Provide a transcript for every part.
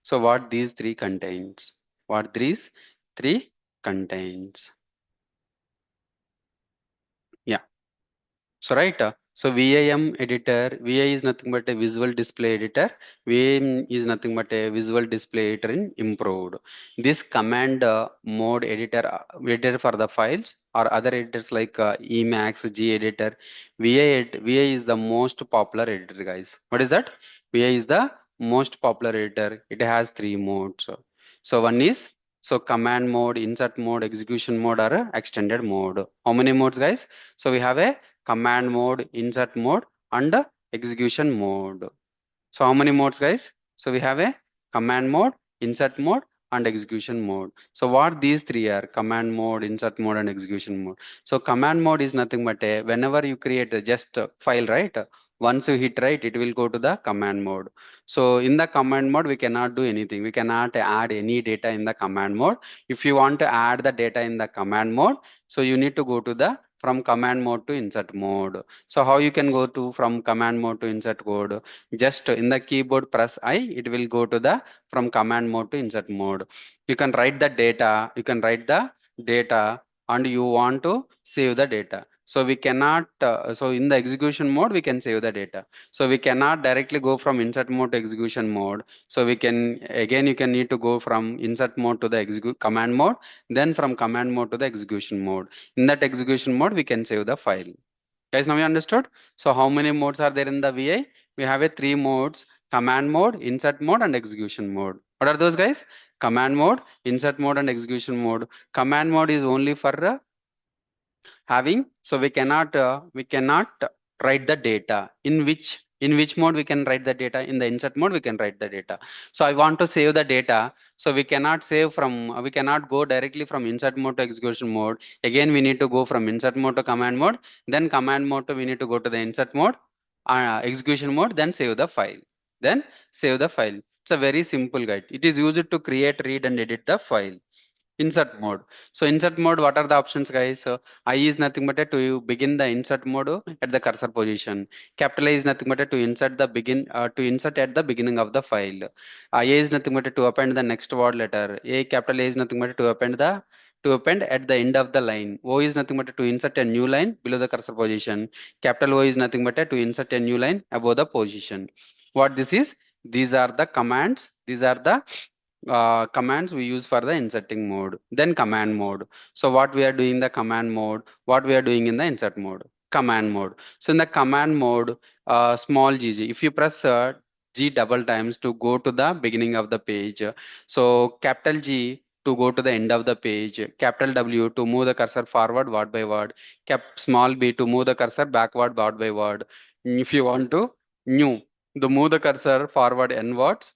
So what these three contains? What these three contains? Yeah. So right, so VIM editor, VI is nothing but a visual display editor. VIM is nothing but a visual display editor in improved. This command mode editor for the files or other editors like Emacs, Gedit. VI is the most popular editor, guys. What is that? VI is the most popular editor. It has three modes. So one is command mode, insert mode, execution mode, or extended mode. How many modes, guys? So we have a command mode, insert mode, and execution mode. So how many modes, guys? So we have a command mode, insert mode, and execution mode. So what these three are: command mode, insert mode, and execution mode. So command mode is nothing but a whenever you create a just a file, right? Once you hit right, it will go to the command mode. So in the command mode, we cannot do anything. We cannot add any data in the command mode. If you want to add the data in the command mode, so you need to go to the from command mode to insert mode. So how you can go to from command mode to insert mode? Just in the keyboard press I, it will go to the from command mode to insert mode. You can write the data, and you want to save the data. So we cannot, so in the execution mode, we can save the data. So we cannot directly go from insert mode to execution mode. So we can, again, you can need to go from insert mode to the command mode, then from command mode to the execution mode. In that execution mode, we can save the file. Guys, now you understood? So how many modes are there in the VI? We have a three modes: command mode, insert mode, and execution mode. What are those, guys? Command mode, insert mode, and execution mode. Command mode is only for having, so we cannot write the data. In which mode we can write the data? In the insert mode we can write the data. So I want to save the data, so we cannot save from, we cannot go directly from insert mode to execution mode. Again, we need to go from insert mode to command mode, then command mode to, we need to go to the insert mode, execution mode, then save the file. Then save the file. It's a very simple guide. It is used to create, read, and edit the file. Insert mode. So insert mode, what are the options, guys? So I is nothing but to begin the insert mode at the cursor position. Capital I is nothing but to insert the begin, to insert at the beginning of the file. I is nothing but to append the next word letter. A capital A is nothing but to append the, to append at the end of the line. O is nothing but to insert a new line below the cursor position. Capital O is nothing but to insert a new line above the position. What this is? These are the commands. These are the commands we use for the inserting mode. Then command mode. So what we are doing in the command mode, what we are doing in the insert mode? Command mode. So in the command mode, small gg, if you press G double times to go to the beginning of the page. So capital G to go to the end of the page, capital W to move the cursor forward word by word, small b to move the cursor backward word by word. If you want to new, to move the cursor forward n words.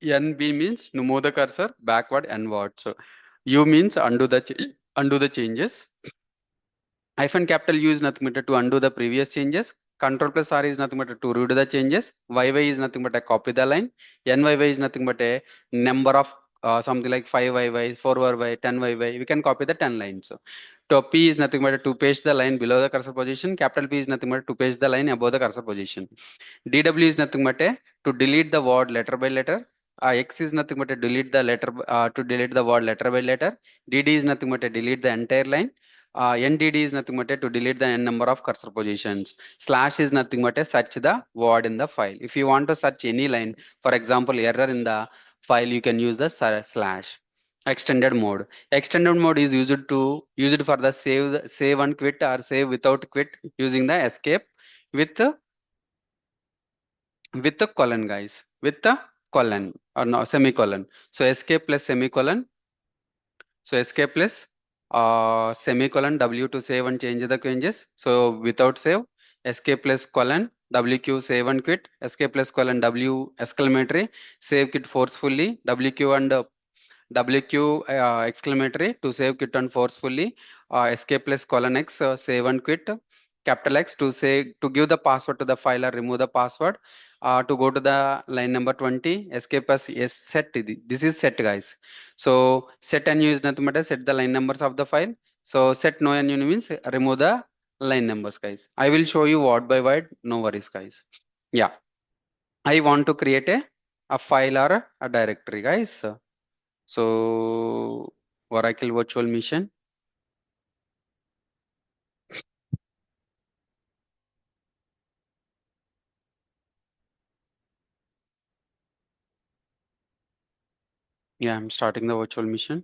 NB means to move the cursor backward and forward. So U means undo the changes. Hyphen capital U is nothing but to undo the previous changes. Control plus R is nothing but to redo the changes. YY is nothing but a copy the line. NYY is nothing but a number of something like 5YY, 4YY, 10YY. We can copy the 10 lines. So to P is nothing but to paste the line below the cursor position. Capital P is nothing but to paste the line above the cursor position. DW is nothing but a to delete the word letter by letter. X is nothing but to delete the letter, to delete the word letter by letter. DD is nothing but to delete the entire line. NDD is nothing but to delete the n number of cursor positions. Slash is nothing but to search the word in the file. If you want to search any line, for example, error in the file, you can use the slash. Extended mode. Extended mode is used for the save and quit or save without quit using the escape with the colon, guys, with the colon or no semicolon. So escape plus semicolon. So escape plus semicolon W to save and change the changes. So without save, escape plus colon WQ save and quit. Escape plus colon W exclamatory save quit forcefully. WQ and WQ exclamatory to save quit and forcefully. Escape plus colon X save and quit. Capital X to say to give the password to the file or remove the password. To go to the line number 20, escape as yes set. This is set, guys. So set and is nothing but set the line numbers of the file. So set no and means remove the line numbers, guys. I will show you word by word. No worries, guys. Yeah, I want to create a a file or a directory, guys. So Oracle virtual machine. Yeah, I'm starting the virtual machine.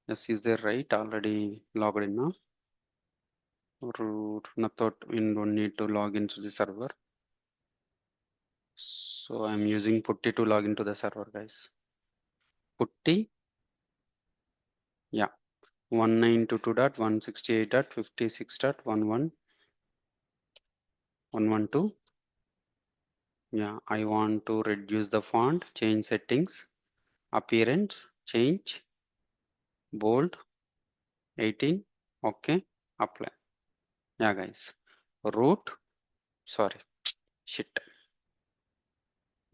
Yes, is there right? Already logged in now. Root, not we don't need to log into the server. So I'm using putty to log into the server, guys. Putty, yeah, 192.168.56.11.112. Yeah, I want to reduce the font, change settings, appearance, change, bold, 18. Okay, apply. Yeah, guys. Root, sorry, shit.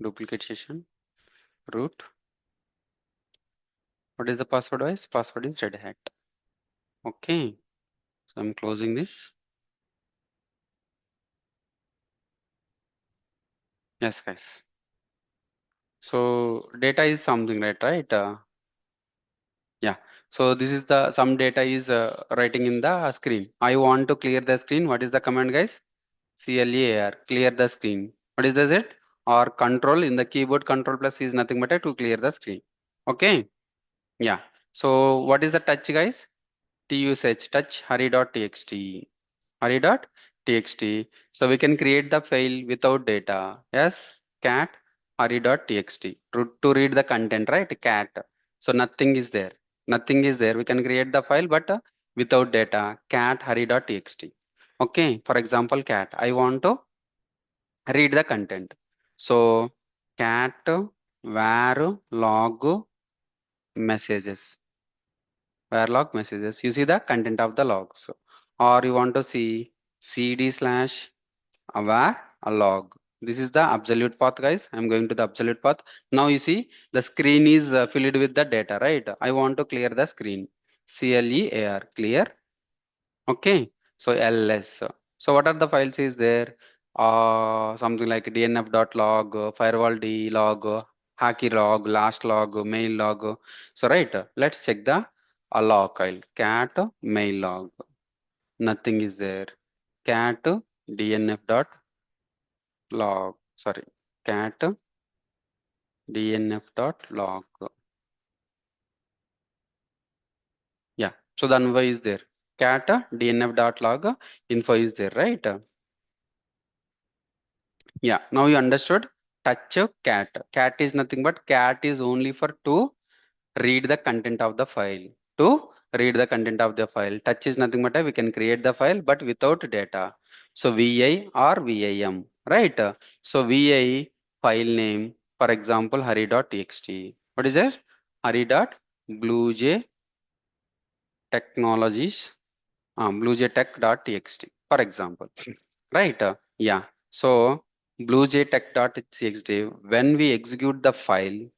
Duplicate session, root. What is the password, guys? Password is Red Hat. Okay, so I'm closing this. Yes, guys. So data is something, right? Yeah. So this is the some data is writing in the screen. I want to clear the screen. What is the command, guys? CLEAR, clear the screen. What is this it? Or control in the keyboard, control plus is nothing but to clear the screen. Okay. Yeah. So what is the touch, guys? TUSH, touch hurry.txt. Hurry.txt. So we can create the file without data. Yes. Cat hurry.txt. To read the content, right? Cat. So nothing is there. Nothing is there. We can create the file, but without data. Cat hurry.txt. Okay. For example, cat. I want to read the content. So cat var log messages. Var log messages. You see the content of the logs. Or you want to see cd slash var a log. This is the absolute path, guys. I'm going to the absolute path. Now you see the screen is filled with the data, right? I want to clear the screen. CLEAR, clear. Okay, so ls. So what are the files is there? Something like dnf.log, firewall d log, hacky log, last log, mail log. So right, let's check the log file. Cat mail log. Nothing is there. Cat dnf.log. Sorry, cat dnf.log. Yeah. So the info is there. Cat dnf.log info is there, right? Yeah, now you understood. Touch a cat. Cat is nothing but cat is only for to read the content of the file. To read the content of the file. Touch is nothing but we can create the file but without data. So VI or VIM, right? So VI file name, for example, hurry.txt. What is this? Hurry.bluejay technologies, bluejaytech.txt, for example. Right? Yeah. So bluejaytech.txt, when we execute the file,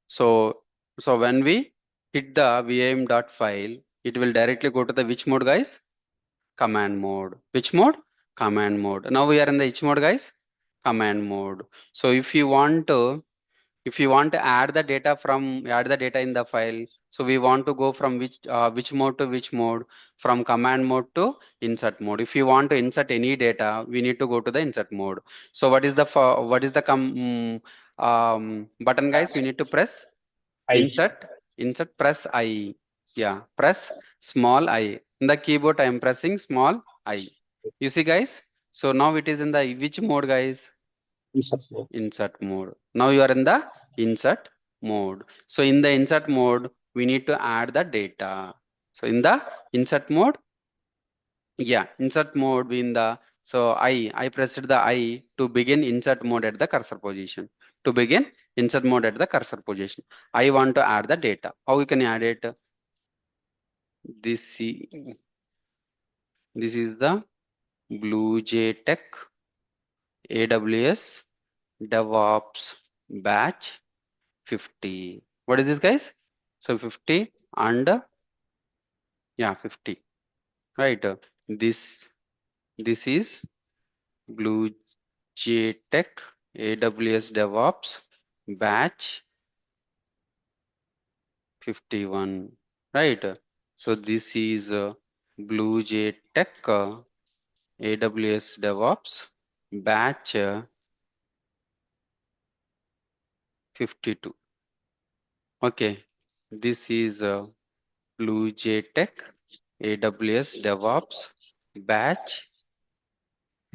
so when we hit the vim.file, it will directly go to the which mode, guys? Command mode. Which mode? Command mode. Now we are in the which mode, guys? Command mode. So if you want to add the data in the file, so we want to go from which mode to which mode, from command mode to insert mode. If you want to insert any data, we need to go to the insert mode. So what is the button, guys? We need to press I. insert, press I. Yeah, press small I. In the keyboard I am pressing small I. You see, guys? So now it is in the which mode, guys? Insert mode. Insert mode. Now you are in the insert mode. So in the insert mode, we need to add the data. So in the insert mode, yeah, insert mode in the, so I pressed the I to begin insert mode at the cursor position. To begin insert mode at the cursor position. I want to add the data. How you can add it? This this is the BlueJ Tech AWS DevOps batch 50. What is this, guys? So 50 and yeah, 50. Right. This this is Blue J Tech AWS DevOps batch 51, right? So this is BlueJ Tech AWS DevOps batch 52. Okay, this is BlueJ Tech AWS DevOps batch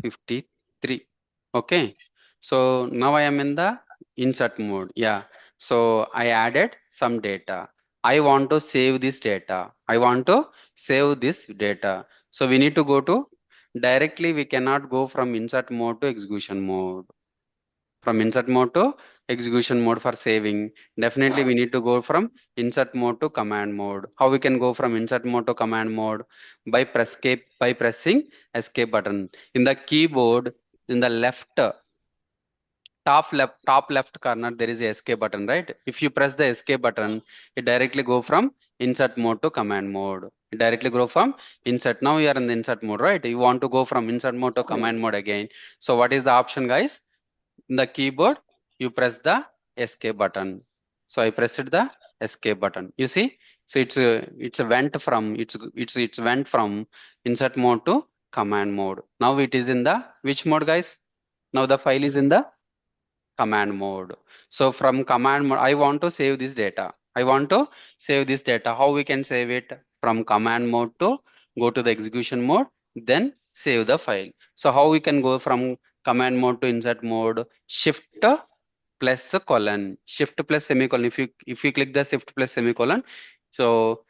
53. Okay, so now I am in the insert mode. Yeah, so I added some data. I want to save this data. I want to save this data. So we need to go to directly, we cannot go from insert mode to execution mode. From insert mode to execution mode for saving. Definitely we need to go from insert mode to command mode. How we can go from insert mode to command mode? By pressing escape button. In the keyboard, in the top left corner, there is a escape button, right? If you press the escape button, it directly go from insert mode to command mode. It directly go from insert. Now you are in the insert mode, right? You want to go from insert mode to command mode again. So what is the option, guys? In the keyboard, you press the escape button. So I pressed the escape button. You see, so it's a went from it's went from insert mode to command mode. Now it is in the which mode, guys? Now the file is in the command mode. So from command mode, I want to save this data. I want to save this data. How we can save it? From command mode to go to the execution mode, then save the file. So how we can go from command mode to insert mode? Shift plus colon, shift plus semicolon. If you click the shift plus semicolon, so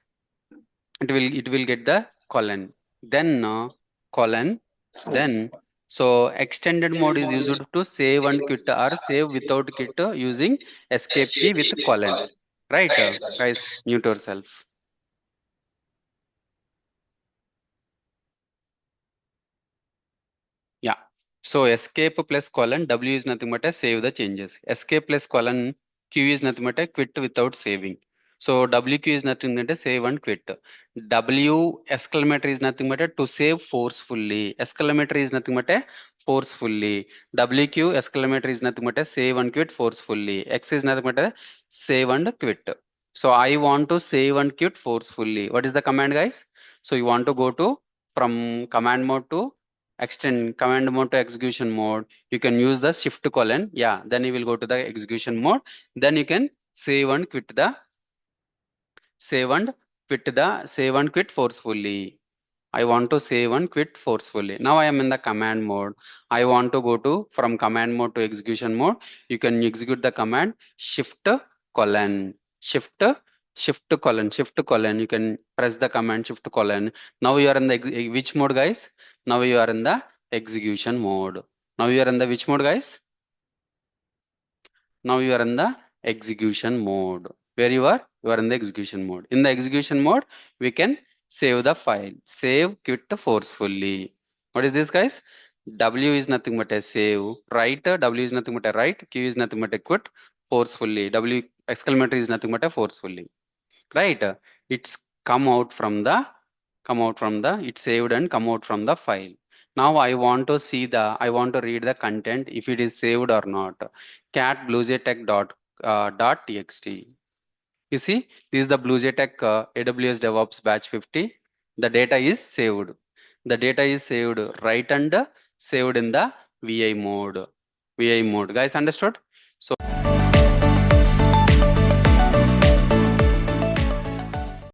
it will get the colon. Then colon. Then so extended mode is used to save and quit or save without quit using escape key with colon. Right, guys, mute yourself. Yeah. So escape plus colon W is nothing but a save the changes. Escape plus colon Q is nothing but a quit without saving. So WQ is nothing but a save and quit. W exclamatory is nothing but a to save forcefully. Exclamatory is nothing but a forcefully. WQ exclamatory is nothing but a save and quit forcefully. X is nothing but a save and quit. So I want to save and quit forcefully. What is the command, guys? So you want to go to from command mode to extend command mode to execution mode. You can use the shift colon. Yeah, then you will go to the execution mode. Then you can save and quit the save and quit forcefully. I want to save and quit forcefully. Now I am in the command mode. I want to go to from command mode to execution mode. You can execute the command shift colon shift shift colon. You can press the command shift colon. Now you are in the which mode, guys? Now you are in the execution mode. Now you are in the which mode, guys? Now you are in the execution mode. Where you are? You are in the execution mode. In the execution mode, we can save the file. Save quit forcefully. What is this, guys? W is nothing but a save. Write. W is nothing but a write. Q is nothing but a quit forcefully. W exclamatory is nothing but a forcefully. Right? It's come out from the it's saved and come out from the file. Now I want to see I want to read the content if it is saved or not. Cat bluejtech dot txt. You see, this is the bluejtech AWS DevOps batch 50. The data is saved. The data is saved right and saved in the VI mode. VI mode. Guys, understood? So